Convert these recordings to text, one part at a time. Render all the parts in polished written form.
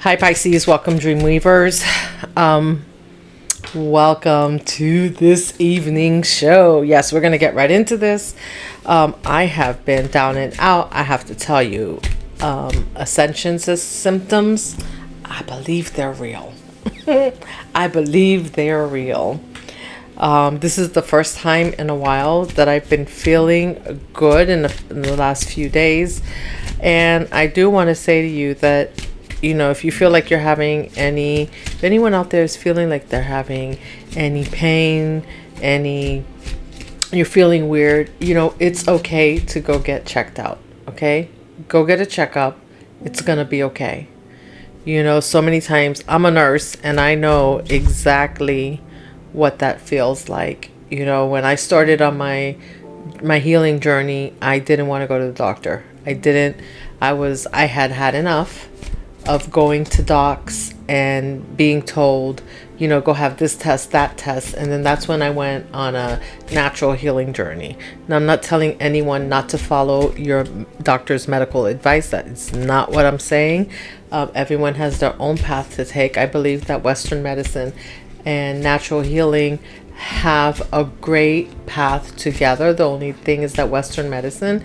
Hi Pisces, welcome Dreamweavers. Welcome to this evening show. Yes, we're going to get right into this. I have been down and out. I have to tell you, Ascension symptoms, I believe they're real. I believe they're real. This is the first time in a while that I've been feeling good in the last few days. And I do want to say to you that, if you feel like you're having if anyone out there is feeling like they're having any pain, you're feeling weird, it's okay to go get checked out. Okay? Go get a checkup. It's going to be okay. So many times I'm a nurse and I know exactly what that feels like. When I started on my healing journey, I didn't want to go to the doctor. I had enough of going to docs and being told, go have this test, that test. And then that's when I went on a natural healing journey. Now, I'm not telling anyone not to follow your doctor's medical advice. That is not what I'm saying. Everyone has their own path to take. I believe that Western medicine and natural healing have a great path together. The only thing is that Western medicine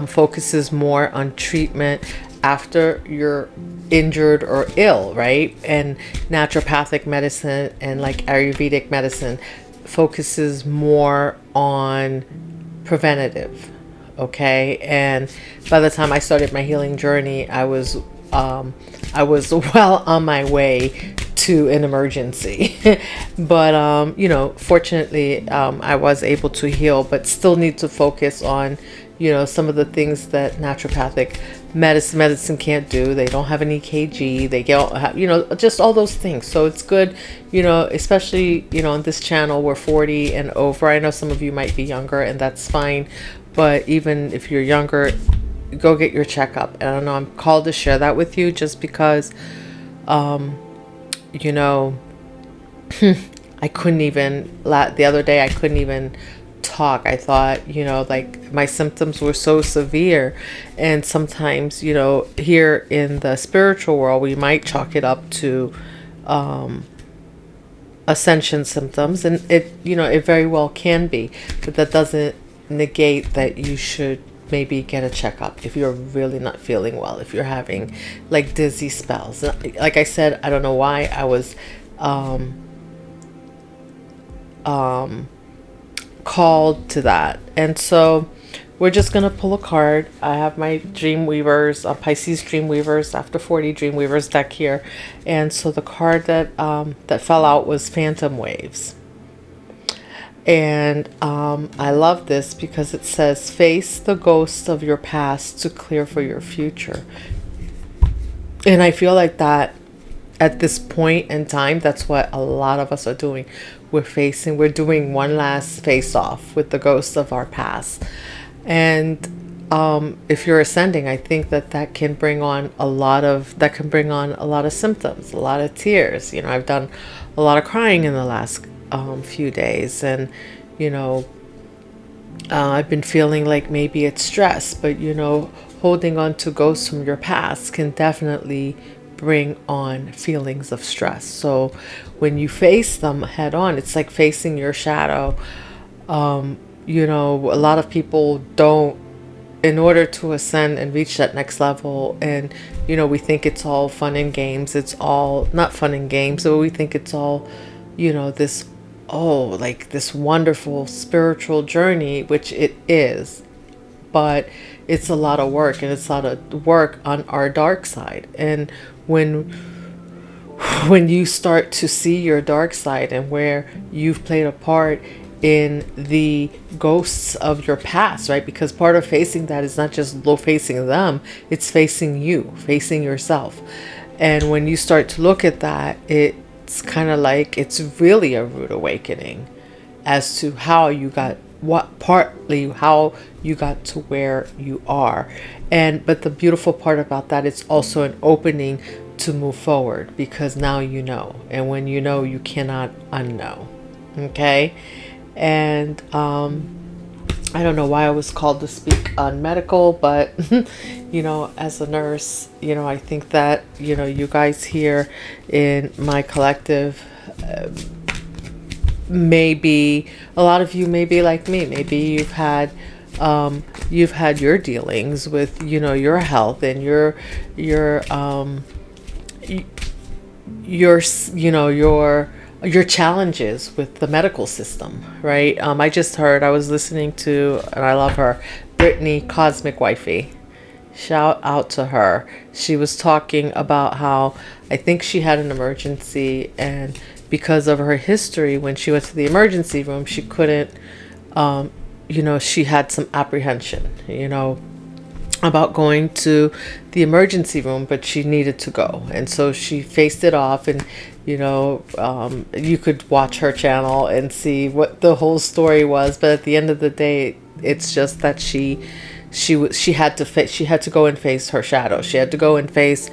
focuses more on treatment after you're injured or ill, right? And naturopathic medicine and like Ayurvedic medicine focuses more on preventative. Okay. And by the time I started my healing journey, I was well on my way to an emergency. But fortunately, I was able to heal, but still need to focus on some of the things that naturopathic medicine can't do. They don't have an EKG. They don't have, just all those things. So it's good, especially, on this channel, we're 40 and over. I know some of you might be younger, and that's fine. But even if you're younger, go get your checkup. And I don't know, I'm called to share that with you just because, I couldn't even, the other day, I couldn't even talk. I thought, like my symptoms were so severe. And sometimes, here in the spiritual world, we might chalk it up to Ascension symptoms. And it very well can be. But that doesn't negate that you should maybe get a checkup if you're really not feeling well, if you're having like dizzy spells. Like I said, I don't know why I was called to that. And so we're just gonna pull a card. I have my Dreamweavers, Pisces Dreamweavers after 40 Dreamweavers deck here, and so the card that fell out was Phantom Waves. And I love this because it says, face the ghosts of your past to clear for your future. And I feel like that at this point in time, that's what a lot of us are doing. We're doing one last face off with the ghosts of our past. And if you're ascending, I think that can bring on a lot of symptoms, a lot of tears. I've done a lot of crying in the last few days, and I've been feeling like maybe it's stress, but holding on to ghosts from your past can definitely bring on feelings of stress. So when you face them head on, it's like facing your shadow. A lot of people don't, in order to ascend and reach that next level, and we think it's all fun and games. It's all not fun and games, but we think it's all this wonderful spiritual journey, which it is, but it's a lot of work, and it's a lot of work on our dark side. And when you start to see your dark side and where you've played a part in the ghosts of your past, right? Because part of facing that is not just facing them, it's facing you, facing yourself. And when you start to look at that, it's kind of like it's really a rude awakening as to how you got to where you are. But the beautiful part about that, it's also an opening to move forward, because now and when you cannot unknow. Okay. And I don't know why I was called to speak on medical, but as a nurse, I think that, you guys here in my collective, maybe a lot of you may be like me. Maybe you've had your dealings with, your health and y- your challenges with the medical system, right? I was listening to, and I love her, Brittany Cosmic Wifey. Shout out to her. She was talking about how I think she had an emergency, and because of her history, when she went to the emergency room, she couldn't, she had some apprehension, about going to the emergency room, but she needed to go. And so she faced it off, and, you could watch her channel and see what the whole story was. But at the end of the day, it's just that she had to go and face her shadow. She had to go and face,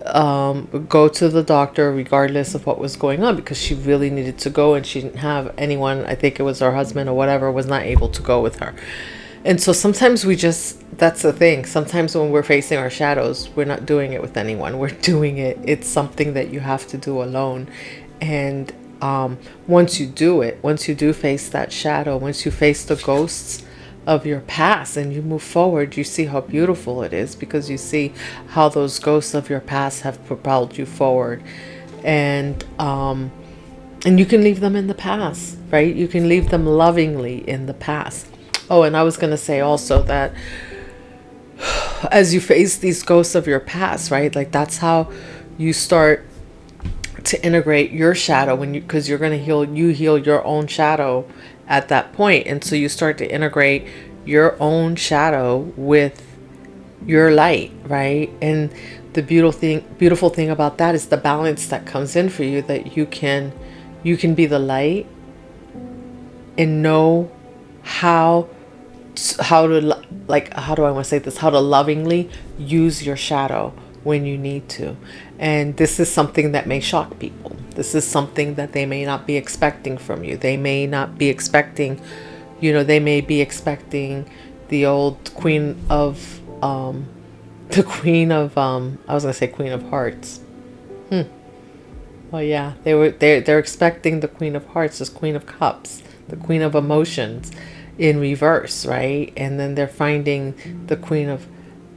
go to the doctor regardless of what was going on, because she really needed to go, and she didn't have anyone, I think it was her husband or whatever, was not able to go with her. And so sometimes that's the thing. Sometimes when we're facing our shadows, we're not doing it with anyone. It's something that you have to do alone. And once you do face that shadow, once you face the ghosts of your past and you move forward, you see how beautiful it is, because you see how those ghosts of your past have propelled you forward. And you can leave them in the past, right? You can leave them lovingly in the past. Oh, and I was going to say also that as you face these ghosts of your past, right? Like, that's how you start to integrate your shadow, because you're going to heal your own shadow at that point. And so you start to integrate your own shadow with your light, right? And the beautiful thing about that is the balance that comes in for you, that you can be the light and know how to, like, how do I want to say this? How to lovingly use your shadow when you need to. And this is something that may shock people. This is something that they may not be expecting from you. They may not be expecting, they may be expecting the old queen of, I was going to say Queen of Hearts. Well, yeah, they're expecting the Queen of Hearts as Queen of Cups, the Queen of Emotions in reverse, right? And then they're finding the Queen of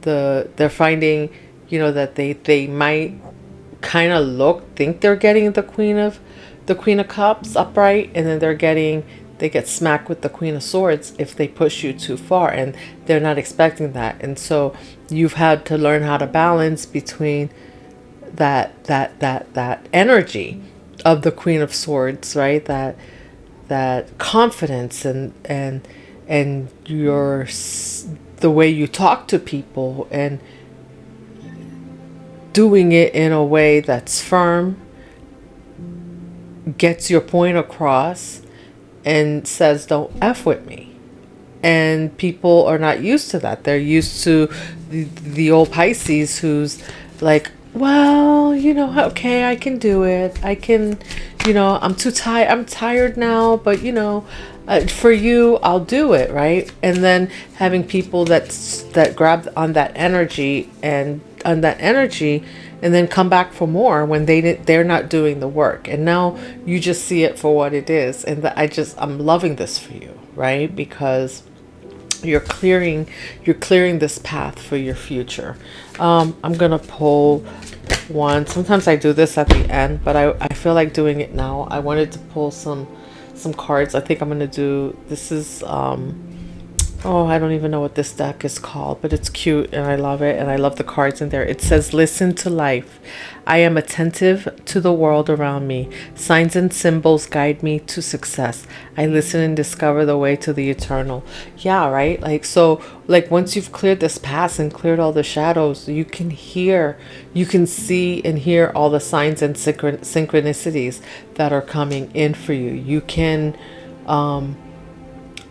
they're finding, that they might kind of think they're getting the Queen of Cups upright, and then they get smacked with the Queen of Swords if they push you too far, and they're not expecting that. And so you've had to learn how to balance between that energy of the Queen of Swords, right? That confidence and the way you talk to people, and doing it in a way that's firm, gets your point across, and says, don't F with me. And people are not used to that. They're used to the old Pisces who's like, well, okay, I can do it. I can, I'm too tired. I'm tired now, but for you, I'll do it, right? And then having people that grab on that energy and then come back for more when they're not doing the work. And now you just see it for what it is. And I'm loving this for you, right? Because you're clearing this path for your future. I'm gonna pull one. Sometimes I do this at the end, but I feel like doing it now. I wanted to pull some cards. I think I'm gonna do this. Is I don't even know what this deck is called, but it's cute and I love it, and I love the cards in there. It says, listen to life. I am attentive to the world around me. Signs and symbols guide me to success. I listen and discover the way to the eternal. Yeah, right? Once you've cleared this past and cleared all the shadows, you can see and hear all the signs and synchronicities that are coming in for you. You can,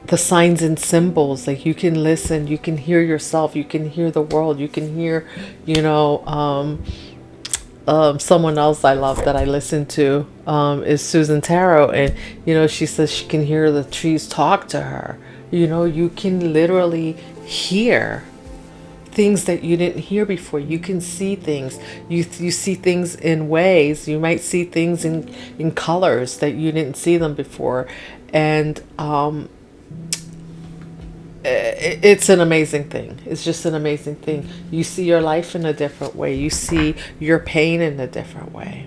the signs and symbols, like, you can listen, you can hear yourself, you can hear the world, you can hear, someone else I love that I listen to is Susan Tarot, and she says she can hear the trees talk to her, You know, you can literally hear things that you didn't hear before. You can see things. You see things in ways. You might see things in colors that you didn't see them before. And it's an amazing thing. It's just an amazing thing. You see your life in a different way. You see your pain in a different way.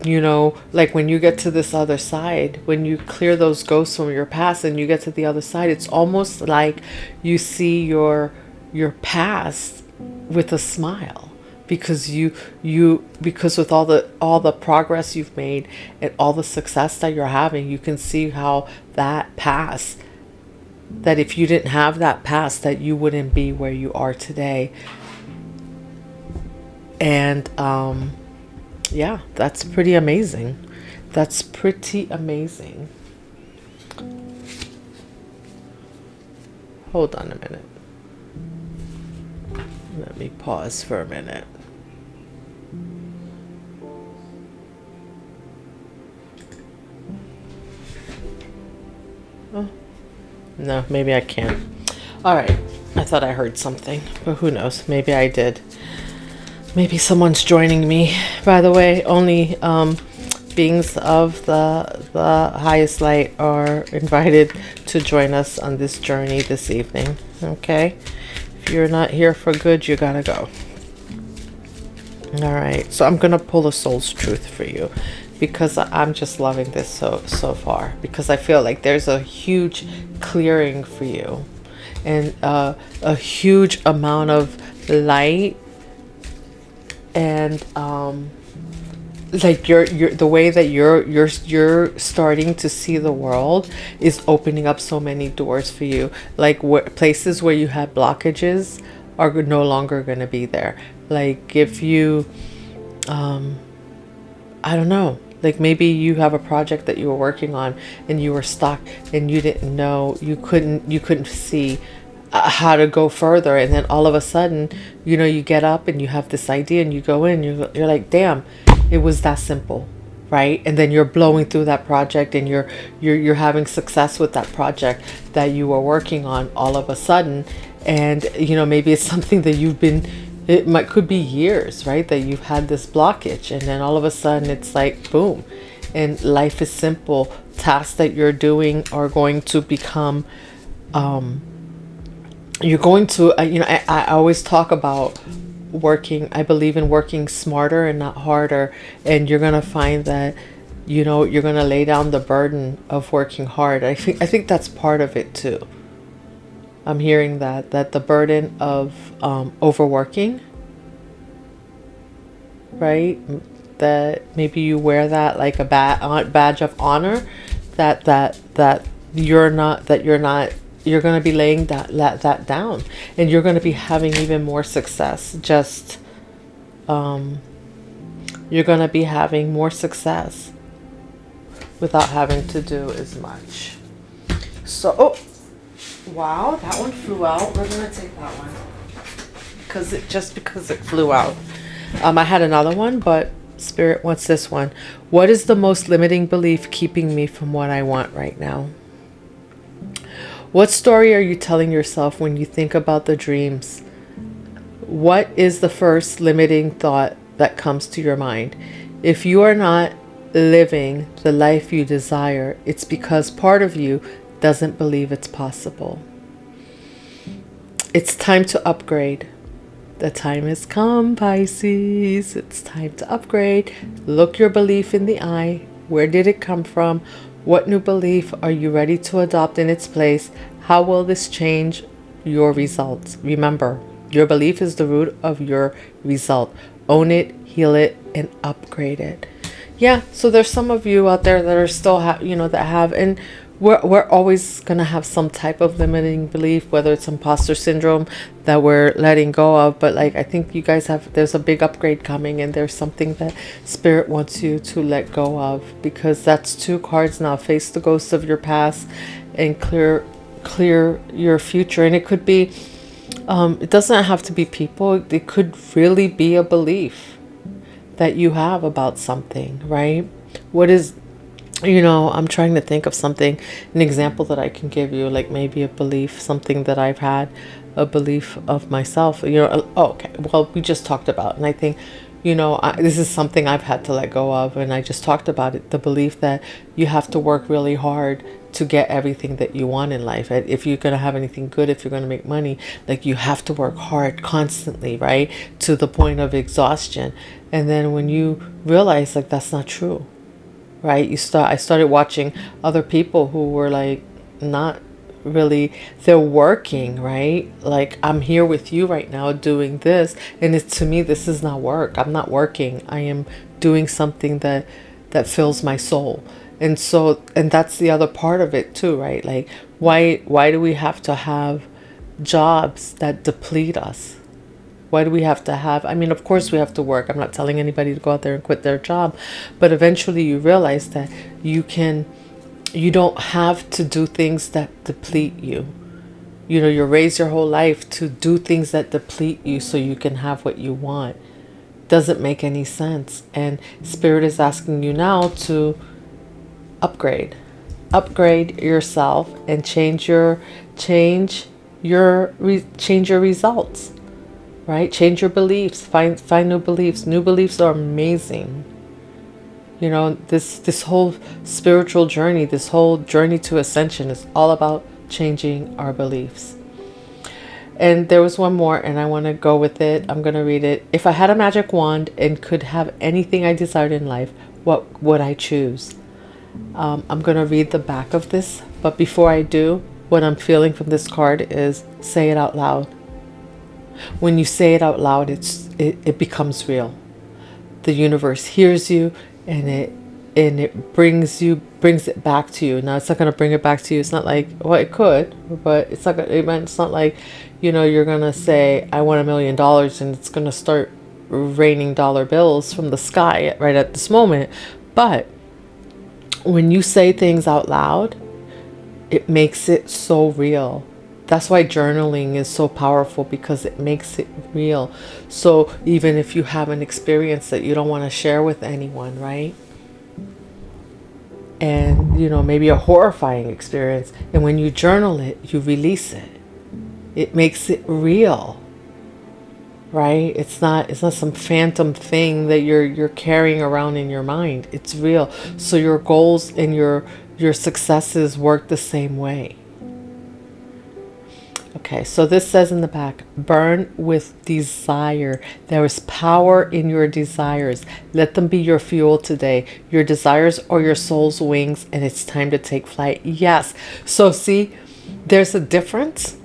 You know, like when you get to this other side, when you clear those ghosts from your past and you get to the other side, it's almost like you see your past with a smile, because because with all the progress you've made and all the success that you're having, you can see how that past, that if you didn't have that past, that you wouldn't be where you are today. And yeah, that's pretty amazing. That's pretty amazing. Hold on a minute. Let me pause for a minute. Oh, no, maybe I can't. All right. I thought I heard something, but who knows? Maybe I did. Maybe someone's joining me. By the way, only beings of the highest light are invited to join us on this journey this evening. Okay? If you're not here for good, you gotta go. All right. So I'm gonna pull a soul's truth for you, because I'm just loving this so far, because I feel like there's a huge clearing for you, and a huge amount of light. And like you're the way that you're starting to see the world is opening up so many doors for you. Like places where you had blockages are no longer going to be there. Like if you I don't know, like maybe you have a project that you were working on and you were stuck and you didn't know, you couldn't see how to go further, and then all of a sudden, you know, you get up and you have this idea and you go in, you're like, damn, it was that simple, right? And then you're blowing through that project and you're having success with that project that you were working on all of a sudden. And you know, maybe it's something that could be years, right, that you've had this blockage, and then all of a sudden it's like boom, and life is simple. Tasks that you're doing are going to become you're going to, you know, I always talk about working. I believe in working smarter and not harder. And you're going to find that, you know, you're going to lay down the burden of working hard. I think that's part of it too. I'm hearing that the burden of overworking, right? That maybe you wear that like a badge of honor, that you're not, you're going to be laying that down, and you're going to be having even more success. Just you're going to be having more success without having to do as much. So, oh, wow, that one flew out. We're going to take that one because it flew out. I had another one, but Spirit wants this one. What is the most limiting belief keeping me from what I want right now? What story are you telling yourself when you think about the dreams? What is the first limiting thought that comes to your mind? If you are not living the life you desire, it's because part of you doesn't believe it's possible. It's time to upgrade. The time has come, Pisces. It's time to upgrade. Look your belief in the eye. Where did it come from? What new belief are you ready to adopt in its place? How will this change your results? Remember, your belief is the root of your result. Own it, heal it, and upgrade it. Yeah, so there's some of you out there that are still that have, and we're always going to have some type of limiting belief, whether it's imposter syndrome that we're letting go of. But like, I think you guys there's a big upgrade coming, and there's something that Spirit wants you to let go of, because that's 2 cards now. Face the ghosts of your past and clear your future. And it could be, it doesn't have to be people. It could really be a belief that you have about something, right? What is I'm trying to think of something, an example that I can give you, like maybe a belief, something that I've had, a belief of myself. Oh, okay. Well, we just talked about, and I think, this is something I've had to let go of, and I just talked about it, the belief that you have to work really hard to get everything that you want in life. And if you're going to have anything good, if you're going to make money, like you have to work hard constantly, right? To the point of exhaustion. And then when you realize like that's not true, right? I started watching other people who were like not really, they're working, right? Like I'm here with you right now doing this, and it's, to me, this is not work. I'm not working. I am doing something that fills my soul. And so, and that's the other part of it too, right? Like why do we have to have jobs that deplete us? Why do we have to have, I mean, of course we have to work. I'm not telling anybody to go out there and quit their job, but eventually you realize that you don't have to do things that deplete you. You raise your whole life to do things that deplete you so you can have what you want. Doesn't make any sense. And Spirit is asking you now to upgrade yourself and change your results. Right? Change your beliefs. Find new beliefs. New beliefs are amazing. This whole spiritual journey, this whole journey to ascension is all about changing our beliefs. And there was one more, and I want to go with it. I'm going to read it. If I had a magic wand and could have anything I desired in life, what would I choose? I'm going to read the back of this, but before I do, what I'm feeling from this card is say it out loud. When you say it out loud, it becomes real. The universe hears you, and it brings it back to you. Now it's not going to bring it back to you. It's not like, well, it could, but it's not like, you're going to say, I want $1 million, and it's going to start raining dollar bills from the sky right at this moment. But when you say things out loud, it makes it so real. That's why journaling is so powerful, because it makes it real. So even if you have an experience that you don't want to share with anyone, right? And, maybe a horrifying experience. And when you journal it, you release it. It makes it real, right? It's not some phantom thing that you're carrying around in your mind. It's real. So your goals and your successes work the same way. Okay, so this says in the back, burn with desire. There is power in your desires. Let them be your fuel today. Your desires are your soul's wings, and it's time to take flight. Yes. So see, there's a difference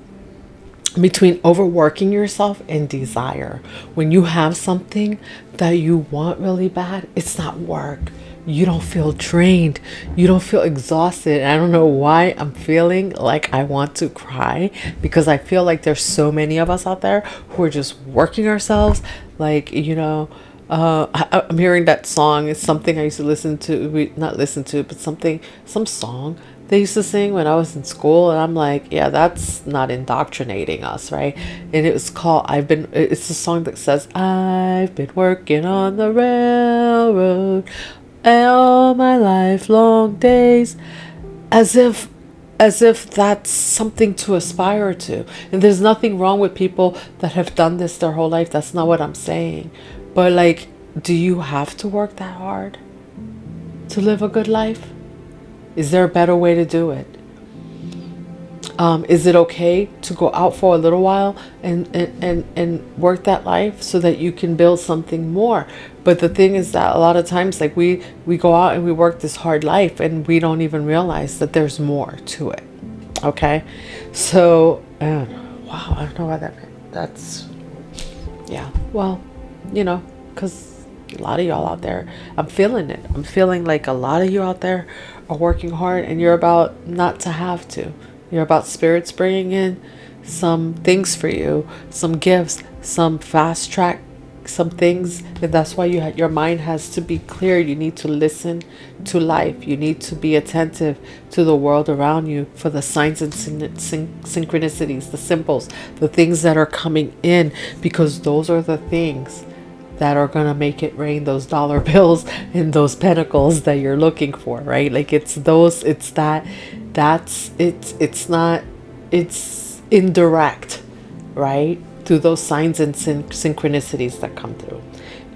between overworking yourself and desire. When you have something that you want really bad, it's not work. You don't feel drained. You don't feel exhausted. I don't know why I'm feeling like I want to cry, because I feel like there's so many of us out there who are just working ourselves. Like, I'm hearing that song. It's something I used to listen to, not listen to, but some song they used to sing when I was in school. And I'm like, yeah, that's not indoctrinating us, right? And it was called, it's a song that says, I've been working on the railroad all my lifelong days, as if that's something to aspire to. And there's nothing wrong with people that have done this their whole life. That's not what I'm saying. But like, do you have to work that hard to live a good life? Is there a better way to do it? Is it okay to go out for a little while and work that life so that you can build something more? But the thing is that a lot of times, like we go out and we work this hard life, and we don't even realize that there's more to it. Okay, so wow, I don't know why that's yeah. Well, because a lot of y'all out there, I'm feeling it. I'm feeling like a lot of you out there are working hard, and you're about not to have to. You're about spirits bringing in some things for you, some gifts, some fast track, some things. And that's why your mind has to be clear. You need to listen to life. You need to be attentive to the world around you for the signs and synchronicities, the symbols, the things that are coming in, because those are the things that are going to make it rain, those dollar bills and those pentacles that you're looking for, right? Like it's those, it's that, it's not, it's indirect, right? Through those signs and synchronicities that come through.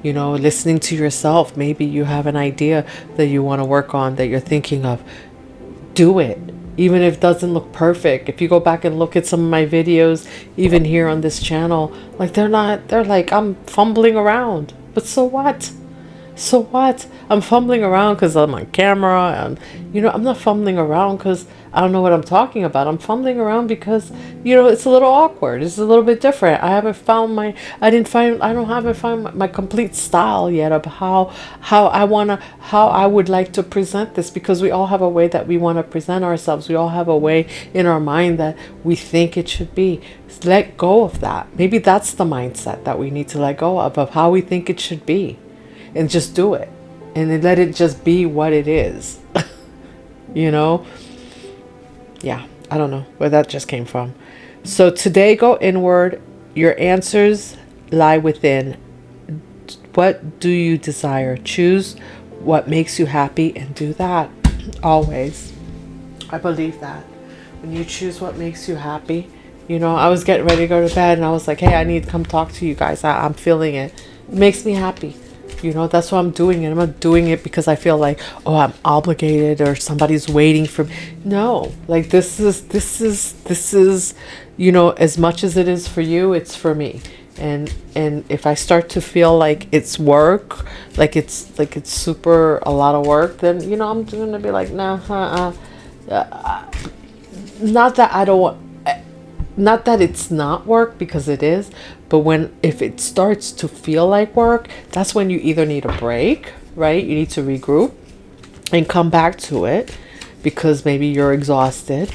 You know, listening to yourself, maybe you have an idea that you want to work on, that you're thinking of. Do it. Even if it doesn't look perfect. If you go back and look at some of my videos, even here on this channel, like they're like, I'm fumbling around. But so what? So what? I'm fumbling around because I'm on camera. And, you know, I'm not fumbling around because I don't know what I'm talking about. I'm fumbling around because, you know, it's a little awkward. It's a little bit different. I haven't found my, I haven't found my complete style yet of how I would like to present this, because we all have a way that we want to present ourselves. We all have a way in our mind that we think it should be. Let go of that. Maybe that's the mindset that we need to let go of how we think it should be. And just do it. And then let it just be what it is. You know? Yeah, I don't know where that just came from. So today, go inward. Your answers lie within. What do you desire? Choose what makes you happy and do that. Always. I believe that. When you choose what makes you happy, you know, I was getting ready to go to bed and I was like, hey, I need to come talk to you guys. I'm feeling it. It makes me happy. You know, that's why I'm doing it. I'm not doing it because I feel like, oh, I'm obligated or somebody's waiting for me. No, like this is, you know, as much as it is for you, it's for me. And if I start to feel like it's work, like it's super a lot of work, then, you know, I'm going to be like, nah, not that I don't want, not that it's not work, because it is, but if it starts to feel like work, that's when you either need a break, right? You need to regroup and come back to it, because maybe you're exhausted,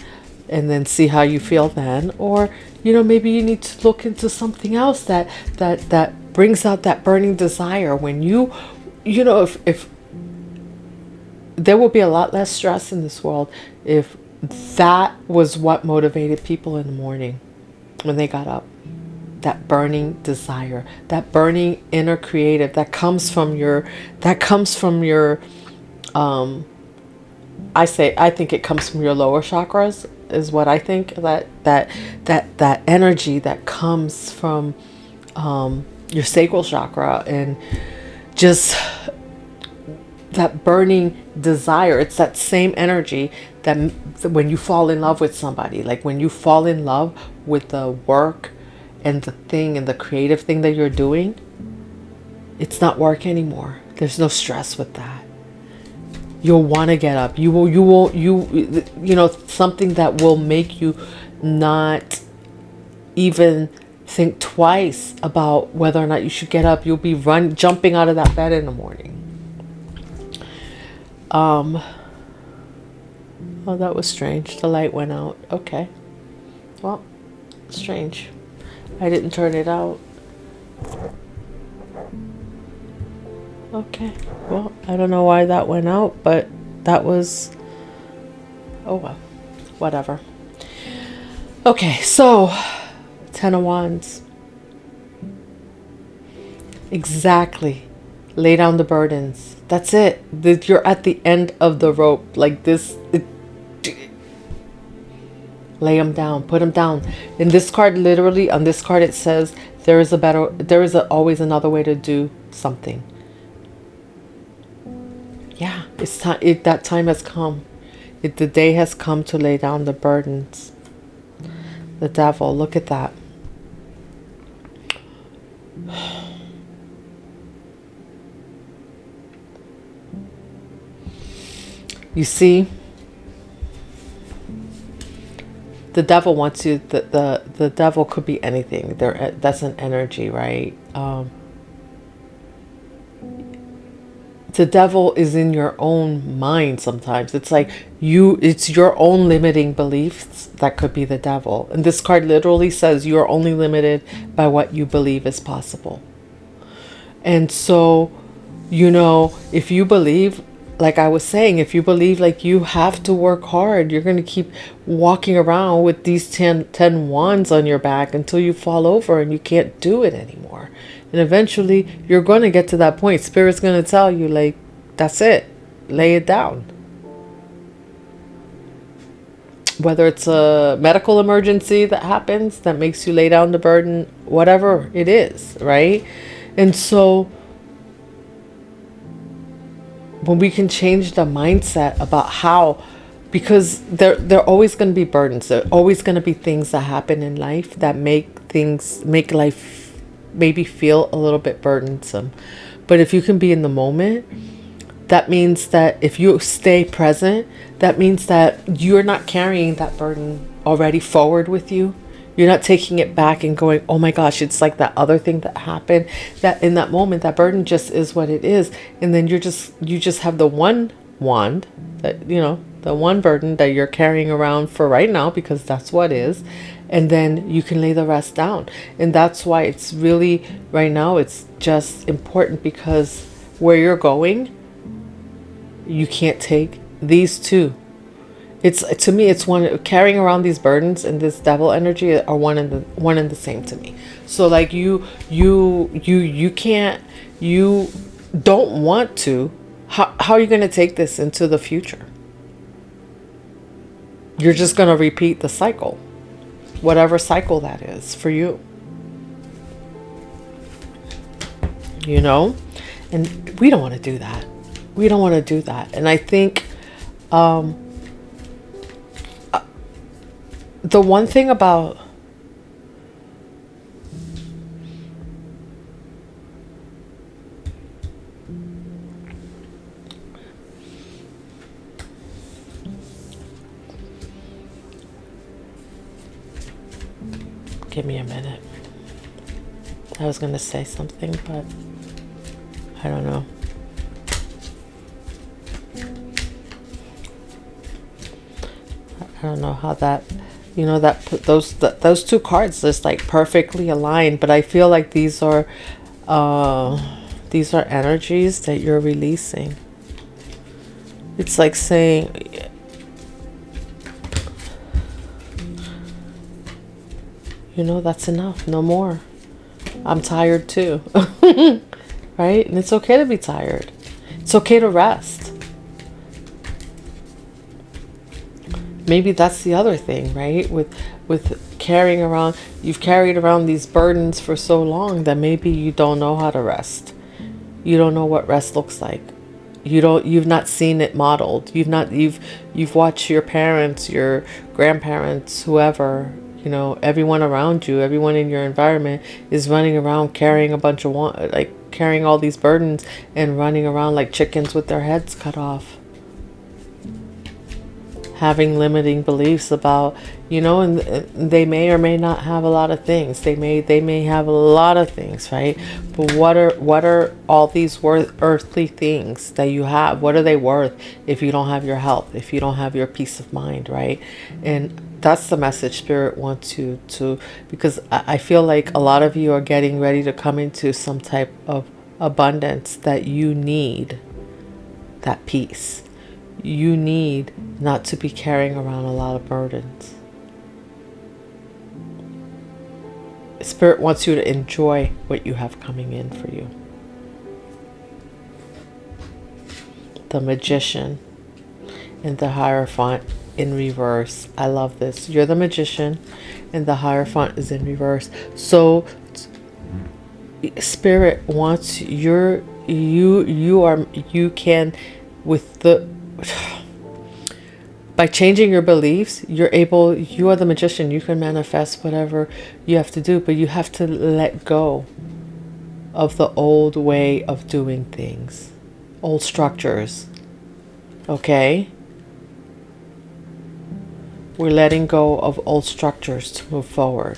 and then see how you feel then. Or, you know, maybe you need to look into something else that brings out that burning desire. When you know, if there will be a lot less stress in this world if that was what motivated people in the morning when they got up. That burning desire, that burning inner creative that comes from your I think it comes from your lower chakras, is what I think. That energy that comes from your sacral chakra, and just that burning desire. It's that same energy that when you fall in love with somebody, like when you fall in love with the work and the thing and the creative thing that you're doing, it's not work anymore. There's no stress with that. You'll want to get up. You know, something that will make you not even think twice about whether or not you should get up. You'll be jumping out of that bed in the morning. Oh, that was strange. The light went out. Okay. Well, strange. I didn't turn it out. Okay. Well, I don't know why that went out, but that was... oh, well. Whatever. Okay, so... 10 of Wands. Exactly. Lay down the burdens. That's it. You're at the end of the rope. Like this... lay them down, put them down. In this card, literally on this card, it says there is always another way to do something. Yeah, it's time. That time has come. The day has come to lay down the burdens. The Devil, look at that. You see, the Devil wants you. The Devil could be anything. That's an energy, right? The Devil is in your own mind sometimes. It's like it's your own limiting beliefs that could be the Devil. And this card literally says you are only limited by what you believe is possible. And so, you know, if you believe like I was saying, if you believe like you have to work hard, you're going to keep walking around with these 10 wands on your back until you fall over and you can't do it anymore. And eventually you're going to get to that point. Spirit's going to tell you, like, that's it. Lay it down. Whether it's a medical emergency that happens that makes you lay down the burden, whatever it is, right? And so when we can change the mindset about how, because there always going to be burdens. There are always going to be things that happen in life that make life maybe feel a little bit burdensome. But if you can be in the moment, that means that if you stay present, that means that you're not carrying that burden already forward with you. You're not taking it back and going, oh my gosh, it's like that other thing that happened. That in that moment, that burden just is what it is. And then you just have the one wand that, the one burden that you're carrying around for right now, because that's what is. And then you can lay the rest down. And that's why it's really, right now, it's just important, because where you're going, you can't take these two. It's, to me, it's one, carrying around these burdens and this devil energy are one and the same to me. So like you can't, you don't want to, how are you going to take this into the future? You're just going to repeat the cycle, whatever cycle that is for you, and we don't want to do that. We don't want to do that. And I think, the one thing about give me a minute. I was going to say something, but I don't know. I don't know how that, those two cards just like perfectly aligned, but I feel like these are energies that you're releasing. It's like saying, that's enough, no more. I'm tired too. Right? And it's okay to be tired. It's okay to rest. Maybe that's the other thing, right? With carrying around, you've carried around these burdens for so long that maybe you don't know how to rest. You don't know what rest looks like. You've not seen it modeled. You've watched your parents, your grandparents, whoever, everyone around you, everyone in your environment is running around carrying a bunch of carrying all these burdens and running around like chickens with their heads cut off. Having limiting beliefs about, and they may or may not have a lot of things. They may have a lot of things, right? But what are all these earthly things that you have? What are they worth if you don't have your health, if you don't have your peace of mind, right? And that's the message Spirit wants you to, because I feel like a lot of you are getting ready to come into some type of abundance that you need, that peace. You need not to be carrying around a lot of burdens. Spirit wants you to enjoy what you have coming in for you. The Magician and the Hierophant in reverse. I love this. You're the Magician and the Hierophant is in reverse. So Spirit wants you can, with the, by changing your beliefs, you are the Magician. You can manifest whatever you have to do, but you have to let go of the old way of doing things, old structures. Okay? We're letting go of old structures to move forward.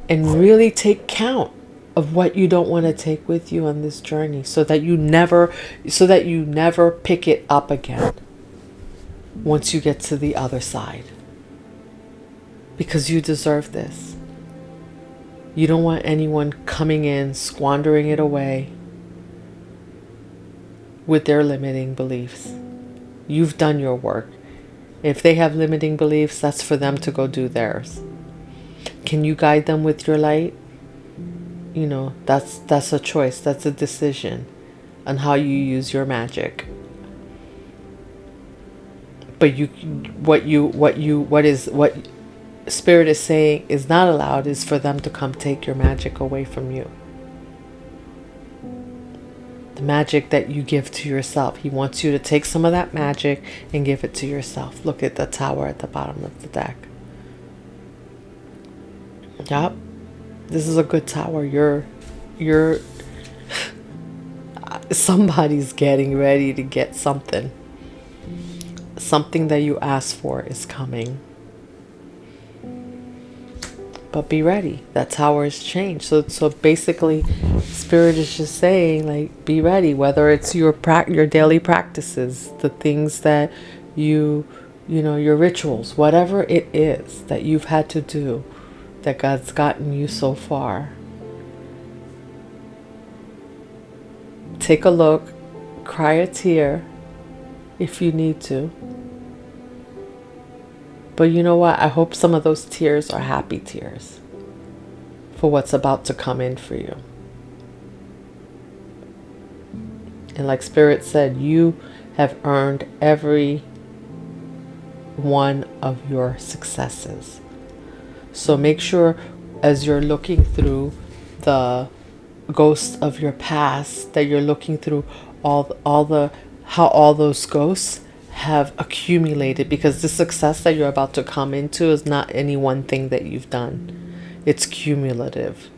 and really take count of what you don't want to take with you on this journey, so that you never pick it up again once you get to the other side. Because you deserve this. You don't want anyone coming in, squandering it away with their limiting beliefs. You've done your work. If they have limiting beliefs, that's for them to go do theirs. Can you guide them with your light? You know, that's a choice. That's a decision on how you use your magic. But what Spirit is saying is not allowed is for them to come take your magic away from you. The magic that you give to yourself. He wants you to take some of that magic and give it to yourself. Look at the tower at the bottom of the deck. Yup. This is a good tower. You're somebody's getting ready to get something. Something that you asked for is coming. But be ready. That tower has changed. So basically, Spirit is just saying, like, be ready. Whether it's your daily practices, the things that you know, your rituals, whatever it is that you've had to do, that God's gotten you so far. Take a look, cry a tear if you need to. But you know what? I hope some of those tears are happy tears for what's about to come in for you. And like Spirit said, you have earned every one of your successes. So make sure, as you're looking through the ghosts of your past, that you're looking through how all those ghosts have accumulated, because the success that you're about to come into is not any one thing that you've done. It's cumulative.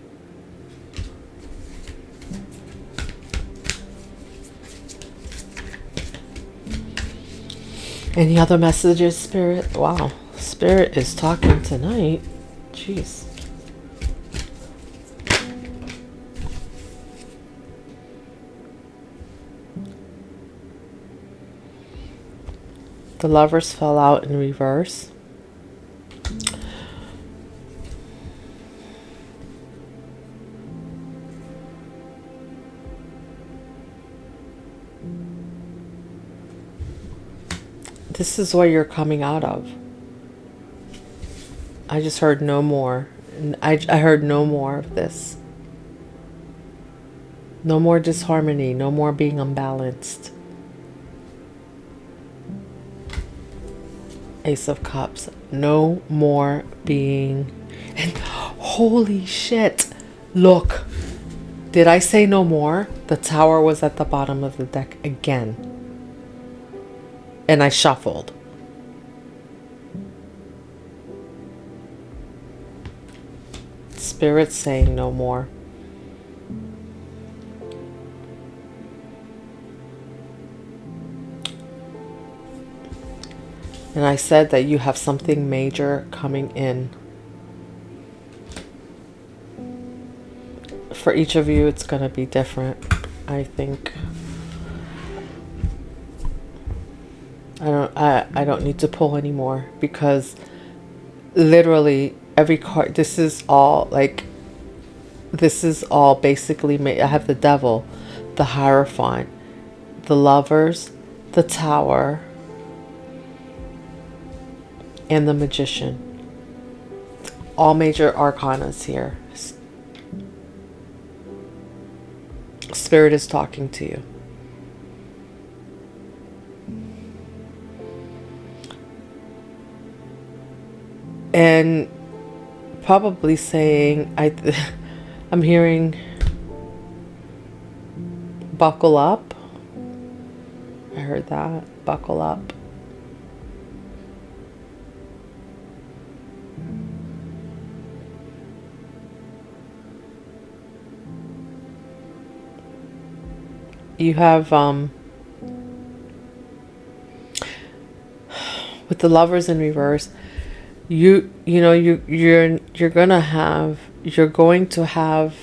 Any other messages, Spirit? Wow, Spirit is talking tonight. Jeez. The Lovers fell out in reverse. This is what you're coming out of. I just heard no more. And I heard no more of this. No more disharmony. No more being unbalanced. Ace of Cups. No more being... And holy shit. Look. Did I say no more? The Tower was at the bottom of the deck again. And I shuffled. Spirit saying no more. And I said that you have something major coming in. For each of you, it's going to be different, I think. I don't need to pull anymore, because literally every card, this is all basically, I have the Devil, the Hierophant, the Lovers, the Tower, and the Magician. All major arcanas here. Spirit is talking to you. And probably saying, I'm hearing, buckle up. I heard that. Buckle up. You have, with the Lovers in reverse, you're gonna have you're going to have,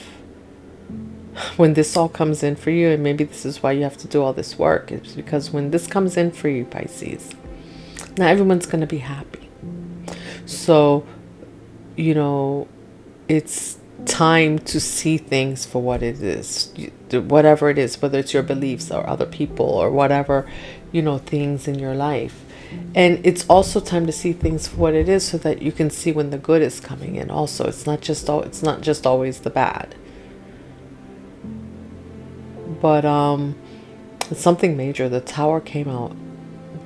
when this all comes in for you, and maybe this is why you have to do all this work, it's because when this comes in for you, Pisces, not everyone's going to be happy. So, it's time to see things for what it is, whatever it is, whether it's your beliefs or other people or whatever, things in your life. And it's also time to see things for what it is, so that you can see when the good is coming in. Also, it's not just always the bad. But it's something major. The Tower came out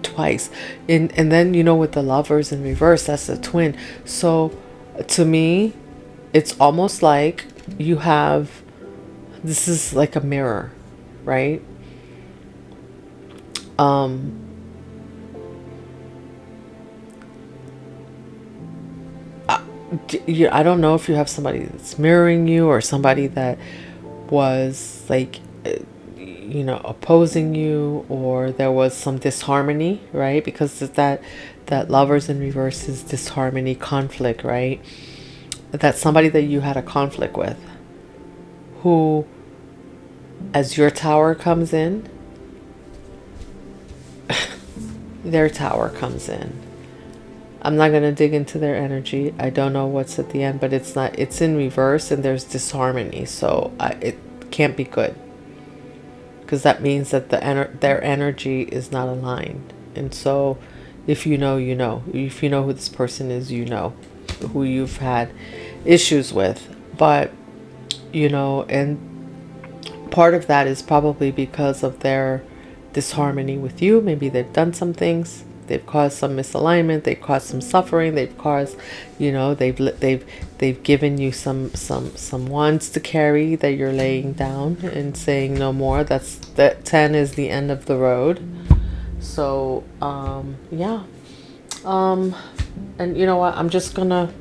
twice, and then with the Lovers in reverse, that's a twin. So to me, it's almost like this is like a mirror, right? I don't know if you have somebody that's mirroring you, or somebody that was like, opposing you, or there was some disharmony, right? Because that Lovers in reverse is disharmony, conflict, right? That's somebody that you had a conflict with, who, as your Tower comes in, their Tower comes in. I'm not going to dig into their energy. I don't know what's at the end, but it's in reverse, and there's disharmony. So it can't be good, because that means that their energy is not aligned. And so if you know, if you know who this person is, who you've had issues with. But, and part of that is probably because of their disharmony with you. Maybe they've done some things. They've caused some misalignment. They've caused some suffering. They've caused, they've given you some wands to carry that you're laying down and saying no more. That 10 is the end of the road. So, yeah. And you know what? I'm just gonna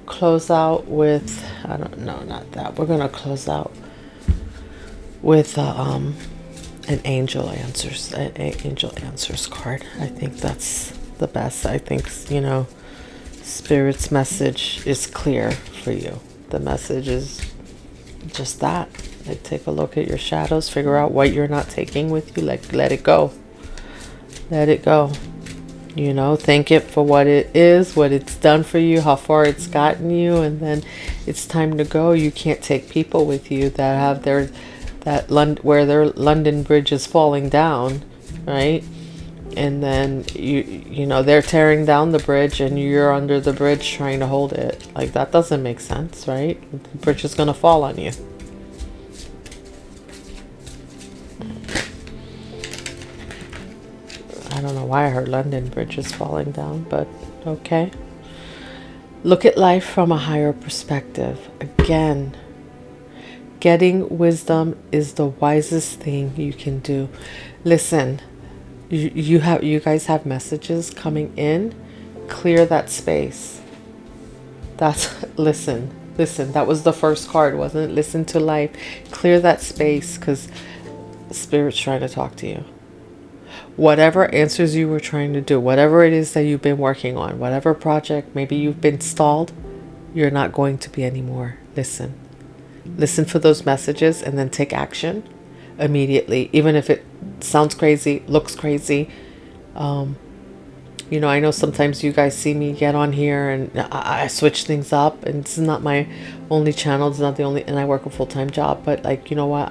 close out with, I don't know, not that. We're gonna close out with an angel answers card. I think that's the best. I think, Spirit's message is clear for you. The message is just that. Like, take a look at your shadows, figure out what you're not taking with you. Like, let it go. Let it go. Thank it for what it is, what it's done for you, how far it's gotten you, and then it's time to go. You can't take people with you that have where their London Bridge is falling down, right? And then they're tearing down the bridge, and you're under the bridge trying to hold it. Like, that doesn't make sense, right? The bridge is gonna fall on you. I don't know why I heard London Bridge is falling down, but okay. Look at life from a higher perspective. Again, getting wisdom is the wisest thing you can do. Listen, you guys have messages coming in. Clear that space. Listen. That was the first card, wasn't it? Listen to life. Clear that space, because Spirit's trying to talk to you. Whatever answers you were trying to do, whatever it is that you've been working on, whatever project, maybe you've been stalled, you're not going to be anymore. Listen for those messages, and then take action immediately, even if it sounds crazy, looks crazy. I know sometimes you guys see me get on here and I switch things up, and this is not my only channel. It's not the only, and I work a full-time job, but like, you know what?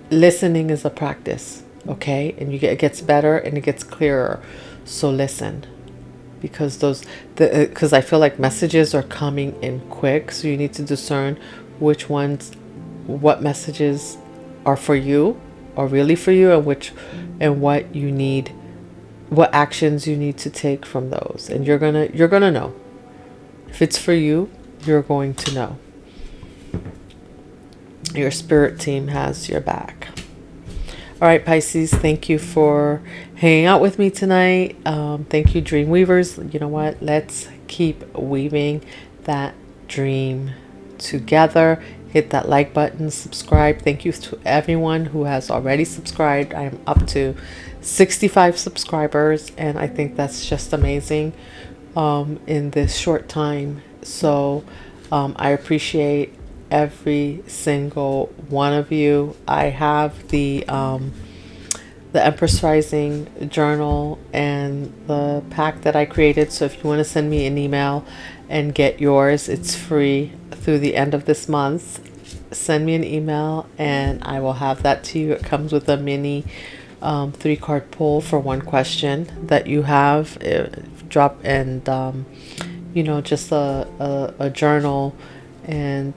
Listening is a practice, okay? And it gets better and it gets clearer. So listen, because I feel like messages are coming in quick. So you need to discern what messages are for you, are really for you, and what you need, what actions you need to take from those. And you're gonna know. If it's for you, you're going to know. Your spirit team has your back. All right, Pisces, thank you for hanging out with me tonight. Thank you, Dreamweavers. You know what? Let's keep weaving that dream together. Hit that like button, subscribe. Thank you to everyone who has already subscribed. I am up to 65 subscribers, and I think that's just amazing. in this short time. So I appreciate every single one of you. I have the Empress Rising journal and the pack that I created. So if you want to send me an email and get yours, it's free through the end of this month. Send me an email and I will have that to you. It comes with a mini 3-card pull for one question that you have. Drop and you know, just a journal and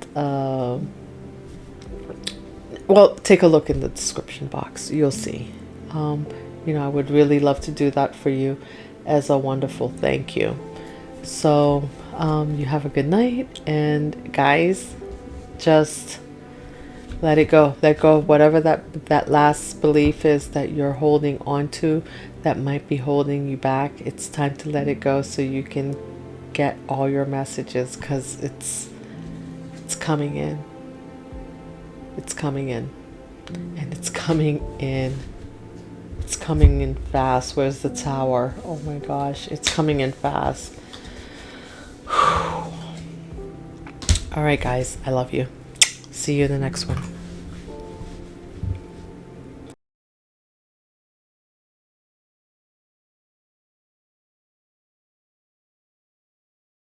well, take a look in the description box. You'll see. You know, I would really love to do that for you as a wonderful thank you. So you have a good night, and guys, just let it go. Let go of whatever that last belief is that you're holding on to that might be holding you back. It's time to let it go so you can get all your messages, because it's coming in. It's coming in. And it's coming in. It's coming in fast. Where's the Tower? Oh my gosh, it's coming in fast. All right, guys, I love you. See you in the next one.